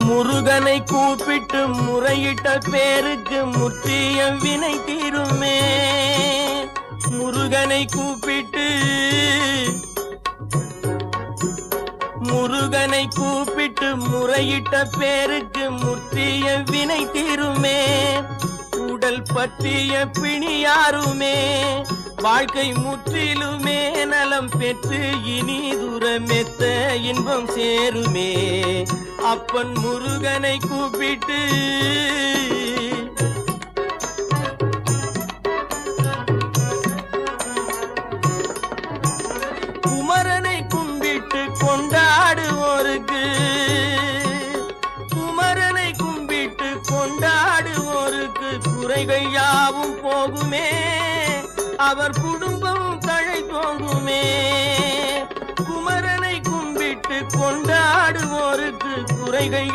முருகனை கூப்பிட்டு முறையிட்ட பேருக்கு முற்றிய வினை தீருமே. முருகனை கூப்பிட்டு முறையிட்ட பேருக்கு முற்றிய வினை தீருமே. உடல் பற்றிய பிணியாருமே வாழ்க்கை முற்றிலுமே நலம் பெற்று இனி தூரமெத்த இன்பம் சேருமே. அப்பன் முருகனை கூப்பிட்டு குமரனை கும்பிட்டு கொண்டாடுவோருக்கு குறைகள் யாவும் போகுமே. அவர் குடும்பம் தழை தோங்குமே. குமரனை கும்பிட்டு கொண்டாடுவோருக்கு குறைகள்